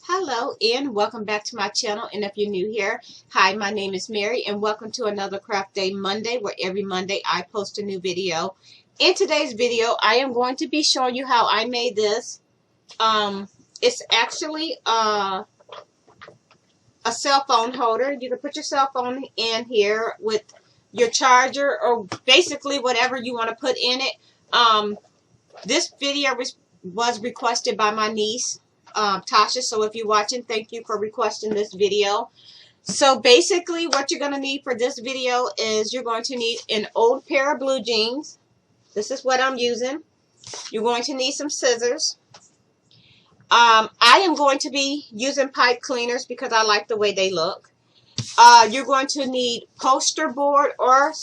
Hello and welcome back to my channel, and if you're new here, hi, my name is Mary and welcome to another Craft Day Monday, where every Monday I post a new video. In today's video I am going to be showing you how I made this. It's actually a cell phone holder. You can put your cell phone in here with your charger or basically whatever you want to put in it. This video was requested by my niece, Tasha. So if you're watching, thank you for requesting this video. So basically what you're going to need for this video is you're going to need an old pair of blue jeans. This is what I'm using. You're going to need some scissors. I am going to be using pipe cleaners because I like the way they look. You're going to need poster board or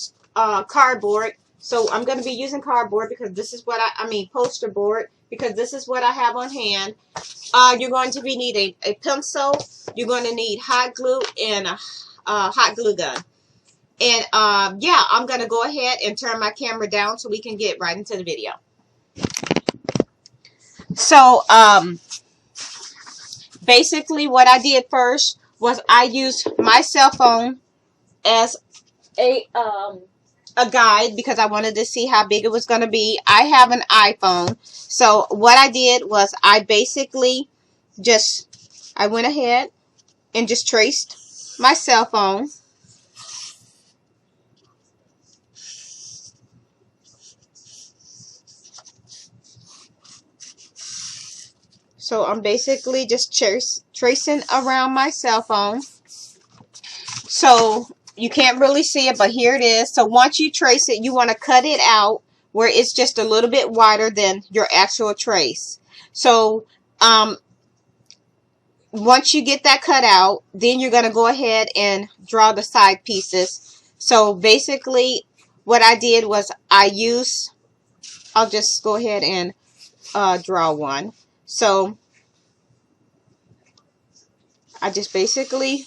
cardboard. So I'm going to be using cardboard because this is what I mean poster board, because this is what I have on hand. You're going to need a pencil. You're going to need hot glue and a hot glue gun. And yeah, I'm going to go ahead and turn my camera down so we can get right into the video. So basically what I did first was I used my cell phone as a guide because I wanted to see how big it was going to be. I have an iPhone. So what I did was I basically I went ahead and just traced my cell phone. So I'm basically just tracing around my cell phone. So you can't really see it, but here it is. So once you trace it, you want to cut it out where it's just a little bit wider than your actual trace. So once you get that cut out, then you're going to go ahead and draw the side pieces. So basically what I did was I'll just go ahead and draw one. So I just basically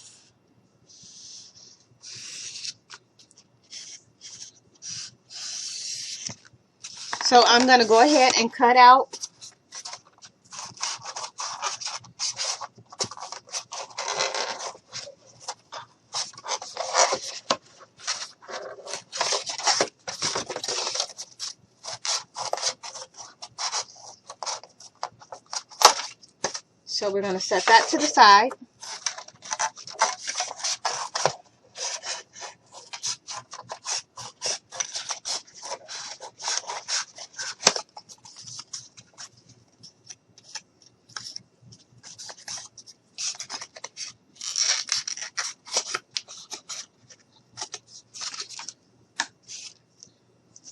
I'm going to go ahead and cut out So we're going to set that to the side.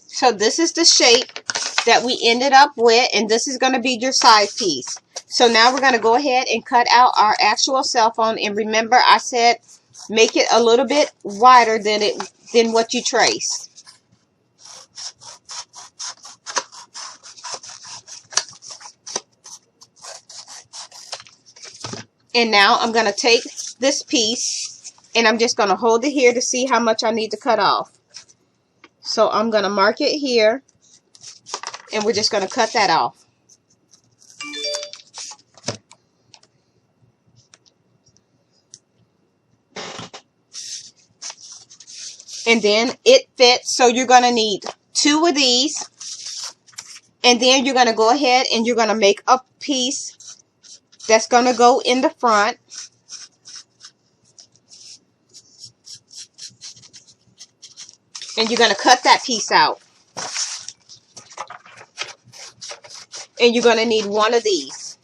So this is the shape that we ended up with, and this is going to be your side piece. So now we're going to go ahead and cut out our actual cell phone, and remember I said make it a little bit wider than what you traced. And now I'm going to take this piece and I'm just going to hold it here to see how much I need to cut off. So I'm going to mark it here and we're just going to cut that off. And then it fits, so you're going to need 2 of these. And then you're going to go ahead and you're going to make a piece that's going to go in the front. And you're going to cut that piece out. And you're going to need 1 of these.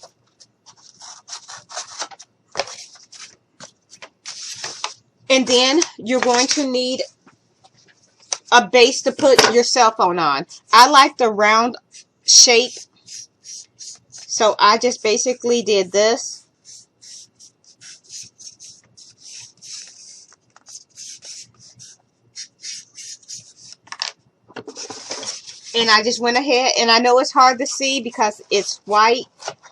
And then you're going to need a base to put your cell phone on. I like the round shape, so I just basically did this. And I just went ahead, and I know it's hard to see because it's white,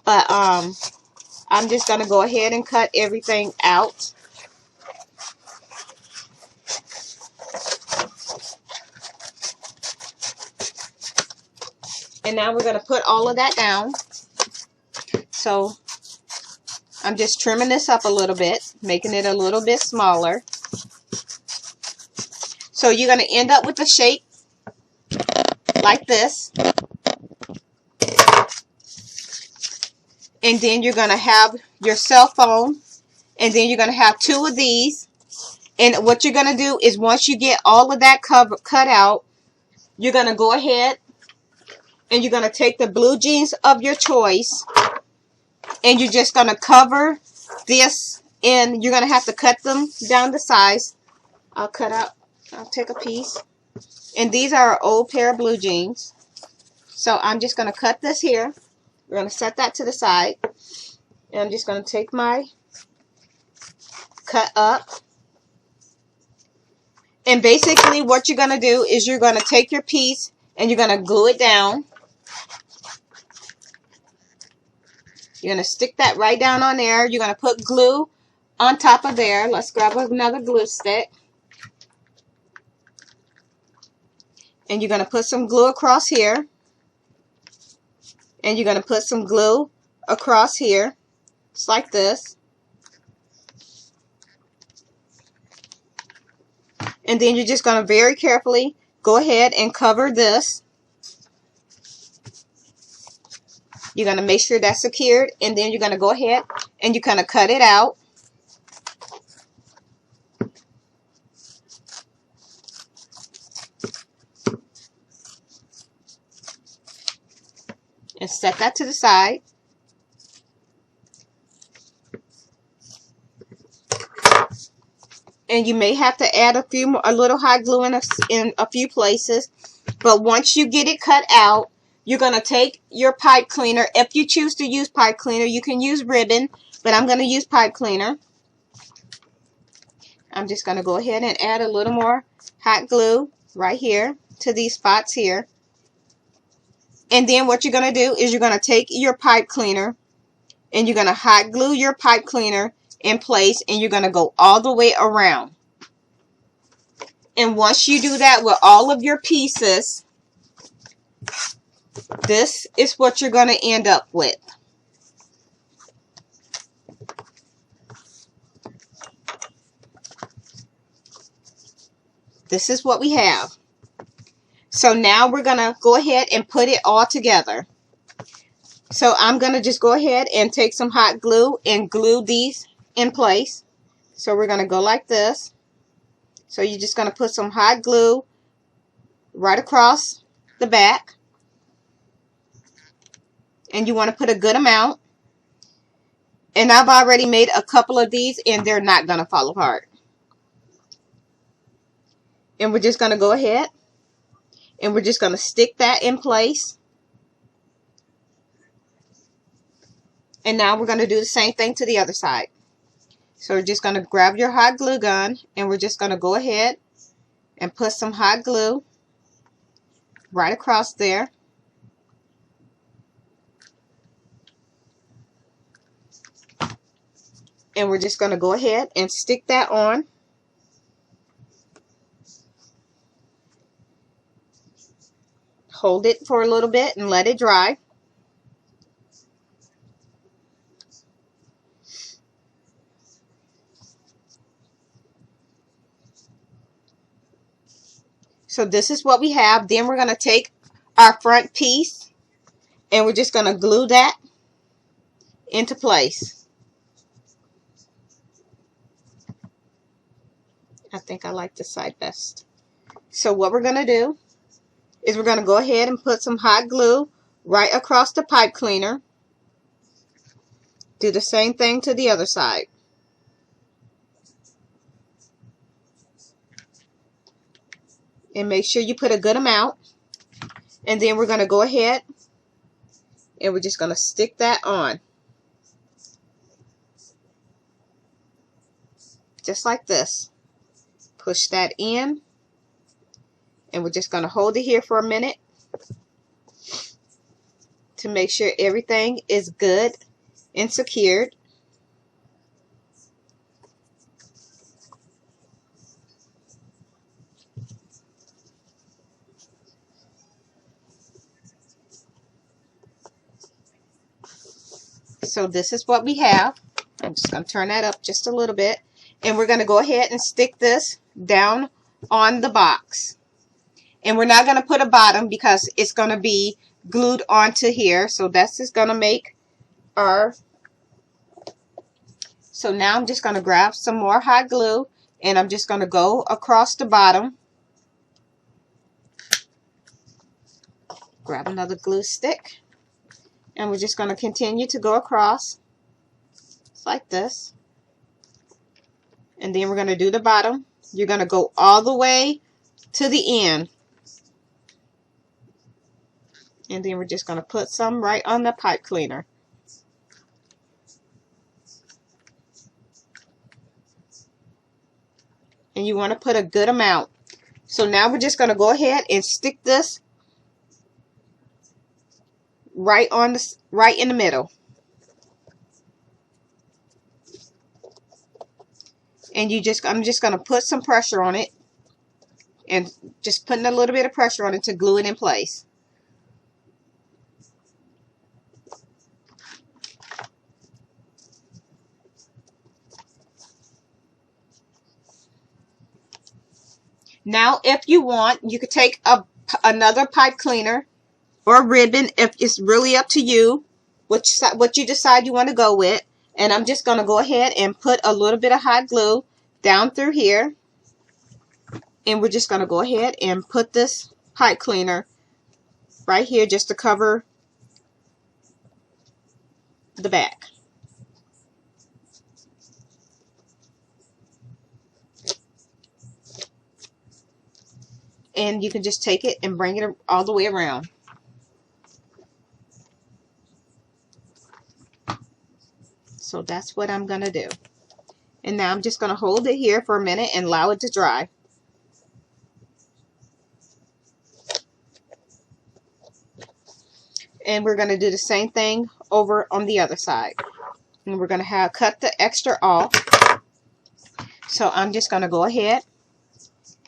but I'm just going to go ahead and cut everything out. And now we're going to put all of that down. So I'm just trimming this up a little bit, making it a little bit smaller. So you're going to end up with a shape like this. And then you're going to have your cell phone. And then you're going to have two of these. And what you're going to do is once you get all of that cut out, you're going to go ahead and you're going to take the blue jeans of your choice. And you're just going to cover this in. You're going to have to cut them down the size. I'll take a piece. And these are an old pair of blue jeans. So I'm just going to cut this here. We're going to set that to the side. And I'm just going to take my cut up. And basically what you're going to do is you're going to take your piece and you're going to glue it down. You're going to stick that right down on there. You're going to put glue on top of there. Let's grab another glue stick. And you're going to put some glue across here. And you're going to put some glue across here. Just like this. And then you're just going to very carefully go ahead and cover this. You're going to make sure that's secured. And then you're going to go ahead and you're going to cut it out. And set that to the side. And you may have to add a little hot glue in a few places. But once you get it cut out, you're going to take your pipe cleaner. If you choose to use pipe cleaner, you can use ribbon, but I'm going to use pipe cleaner. I'm just going to go ahead and add a little more hot glue right here to these spots here. And then what you're going to do is you're going to take your pipe cleaner and you're going to hot glue your pipe cleaner in place, and you're going to go all the way around. And once you do that with all of your pieces, this is what you're going to end up with. This is what we have. So now we're going to go ahead and put it all together. So I'm going to just go ahead and take some hot glue and glue these in place. So we're going to go like this. So you're just going to put some hot glue right across the back. And you want to put a good amount. And I've already made a couple of these and they're not going to fall apart. And we're just going to go ahead and we're just going to stick that in place. And now we're going to do the same thing to the other side. So we're just going to grab your hot glue gun and we're just going to go ahead and put some hot glue right across there. And we're just going to go ahead and stick that on. Hold it for a little bit and let it dry. So this is what we have. Then we're going to take our front piece and we're just going to glue that into place. I think I like this side best. So what we're going to do is we're going to go ahead and put some hot glue right across the pipe cleaner. Do the same thing to the other side. And make sure you put a good amount. And then we're going to go ahead and we're just going to stick that on. Just like this. Push that in. And we're just going to hold it here for a minute to make sure everything is good and secured. So this is what we have. I'm just going to turn that up just a little bit. And we're going to go ahead and stick this down on the box. And we're not going to put a bottom because it's going to be glued onto here. So that's just going to make our... So now I'm just going to grab some more hot glue and I'm just going to go across the bottom. Grab another glue stick. And we're just going to continue to go across like this. And then we're going to do the bottom. You're going to go all the way to the end. And then we're just going to put some right on the pipe cleaner. And you want to put a good amount. So now we're just going to go ahead and stick this right in the middle. And I'm just going to put some pressure on it, and just putting a little bit of pressure on it to glue it in place. Now, if you want, you could take another pipe cleaner or ribbon. If it's really up to you, what you decide you want to go with. And I'm just going to go ahead and put a little bit of hot glue down through here. And we're just going to go ahead and put this pipe cleaner right here just to cover the back. And you can just take it and bring it all the way around. So that's what I'm going to do. And now I'm just going to hold it here for a minute and allow it to dry. And we're going to do the same thing over on the other side. And we're going to cut the extra off. So I'm just going to go ahead,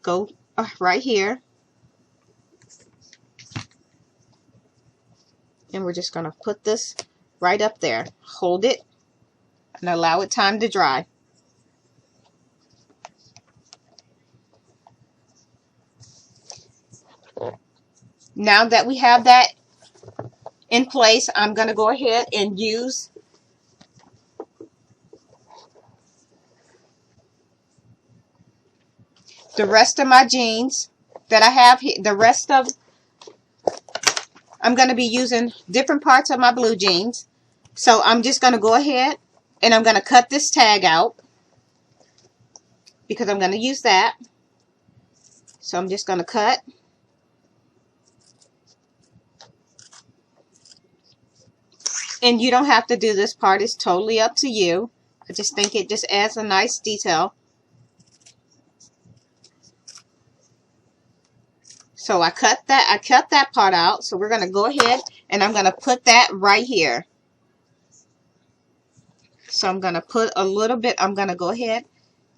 go right here. And we're just going to put this right up there. Hold it and allow it time to dry. Now that we have that in place, I'm going to go ahead and use the rest of my jeans that I have here. I'm going to be using different parts of my blue jeans. So I'm just going to go ahead and I'm going to cut this tag out because I'm going to use that. So I'm just going to cut. And you don't have to do this part. It's totally up to you. I just think it just adds a nice detail. So I cut that part out. So we're going to go ahead and I'm going to put that right here. So I'm going to put a little bit, I'm going to go ahead,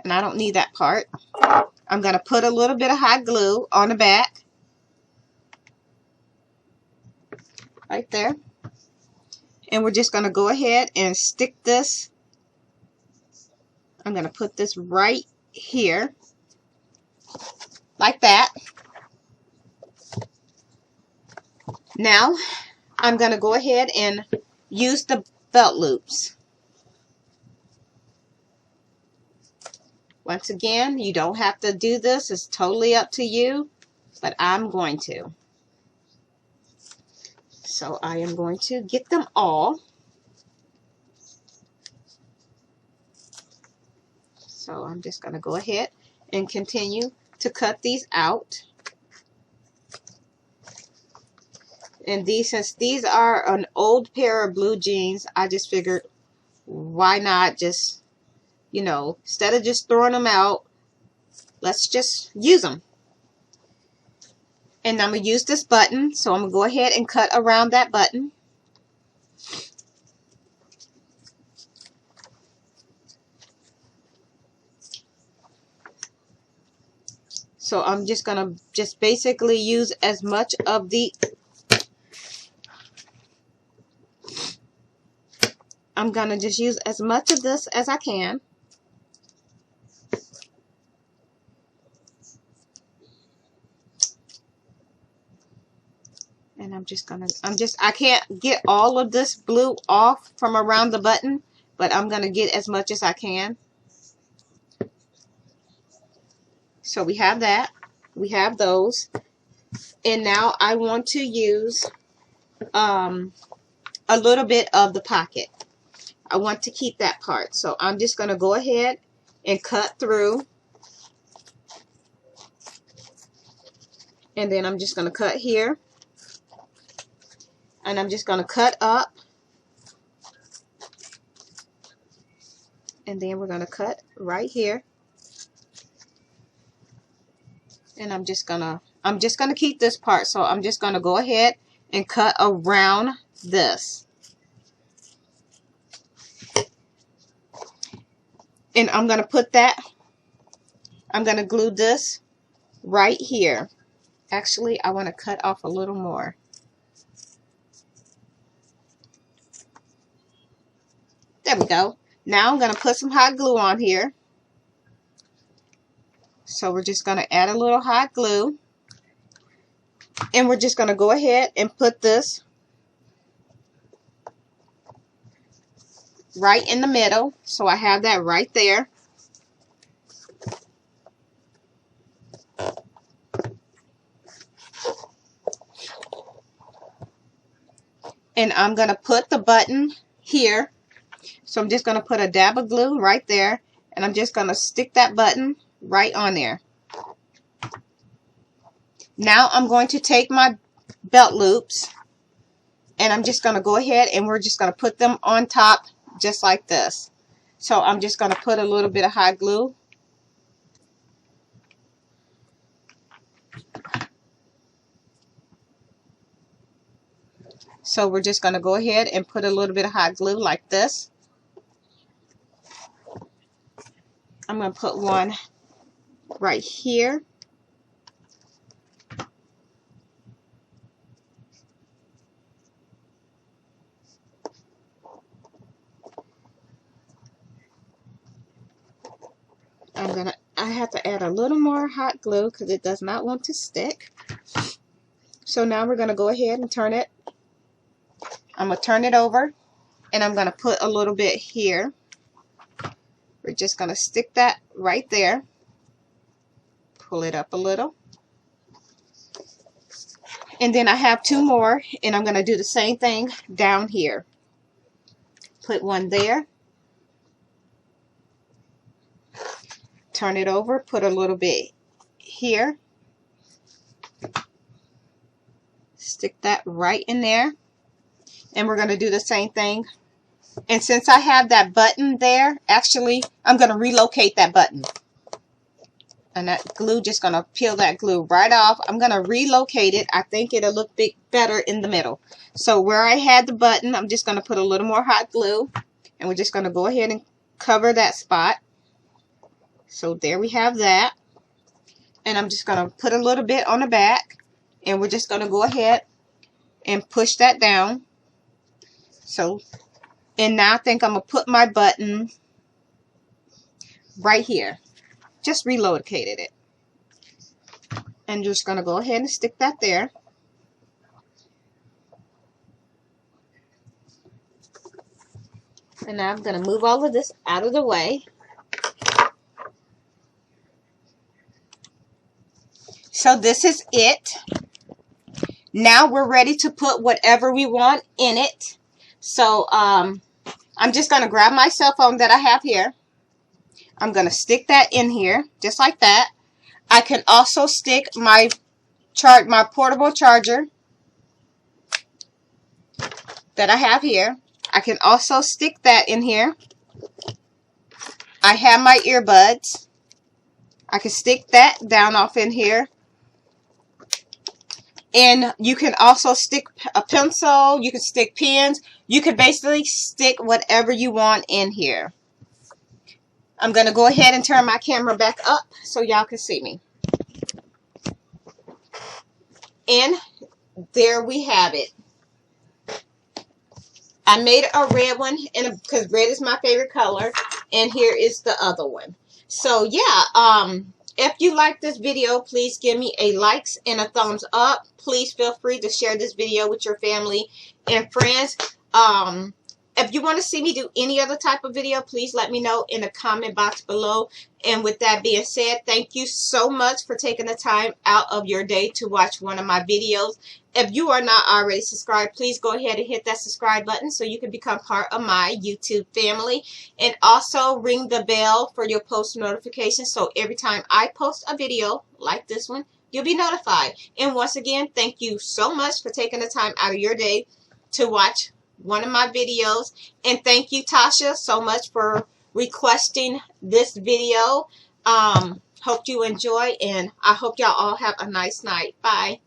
and I don't need that part. I'm going to put a little bit of hot glue on the back. Right there. And we're just going to go ahead and stick this. I'm going to put this right here. Like that. Now, I'm going to go ahead and use the belt loops. Once again, you don't have to do this. It's totally up to you, but I'm going to. So I am going to get them all. So I'm just going to go ahead and continue to cut these out. And since these are an old pair of blue jeans, I just figured, why not just, you know, instead of just throwing them out, let's just use them. And I'm going to use this button, so I'm going to go ahead and cut around that button. So I'm just going to basically use as much of the I'm going to just use as much of this as I can. And I can't get all of this blue off from around the button, but I'm going to get as much as I can. So we have that. We have those. And now I want to use a little bit of the pocket. I want to keep that part. So I'm just going to go ahead and cut through. And then I'm just going to cut here. And I'm just going to cut up. And then we're going to cut right here. And I'm just gonna keep this part. So I'm just gonna go ahead and cut around this. And I'm gonna glue this right here. Actually, I want to cut off a little more. There we go. Now I'm gonna put some hot glue on here. So we're just going to add a little hot glue, and we're just going to go ahead and put this right in the middle. So I have that right there. And I'm going to put the button here. So I'm just going to put a dab of glue right there, and I'm just going to stick that button right on there. Now I'm going to take my belt loops, and I'm just going to go ahead and we're just going to put them on top just like this. So I'm just going to put a little bit of hot glue. So we're just going to go ahead and put a little bit of hot glue like this. I'm going to put one right here. I have to add a little more hot glue because it does not want to stick. So now we're going to go ahead and turn it. I'm going to turn it over, and I'm going to put a little bit here. We're just going to stick that right there. Pull it up a little. And then I have two more, and I'm going to do the same thing down here. Put one there. Turn it over, put a little bit here. Stick that right in there. And we're going to do the same thing. And since I have that button there, actually, I'm going to relocate that button. And that glue, just going to peel that glue right off. I'm going to relocate it. I think it'll look better in the middle. So where I had the button, I'm just going to put a little more hot glue. And we're just going to go ahead and cover that spot. So there we have that. And I'm just going to put a little bit on the back. And we're just going to go ahead and push that down. So, and now I think I'm going to put my button right here. Just relocated it. And just going to go ahead and stick that there. And now I'm going to move all of this out of the way. So this is it. Now we're ready to put whatever we want in it. So I'm just going to grab my cell phone that I have here. I'm going to stick that in here just like that. I can also stick my portable charger that I have here. I can also stick that in here. I have my earbuds. I can stick that down off in here. And you can also stick a pencil. You can stick pens. You can basically stick whatever you want in here. I'm going to go ahead and turn my camera back up so y'all can see me. And there we have it. I made a red one because red is my favorite color, and here is the other one. So yeah, if you like this video, please give me a likes and a thumbs up. Please feel free to share this video with your family and friends. If you want to see me do any other type of video, please let me know in the comment box below. And with that being said, thank you so much for taking the time out of your day to watch one of my videos. If you are not already subscribed, please go ahead and hit that subscribe button so you can become part of my YouTube family. And also ring the bell for your post notifications so every time I post a video like this one, you'll be notified. And once again, thank you so much for taking the time out of your day to watch one of my videos. And thank you, Tasha, so much for requesting this video. Hope you enjoy, and I hope y'all all have a nice night. Bye.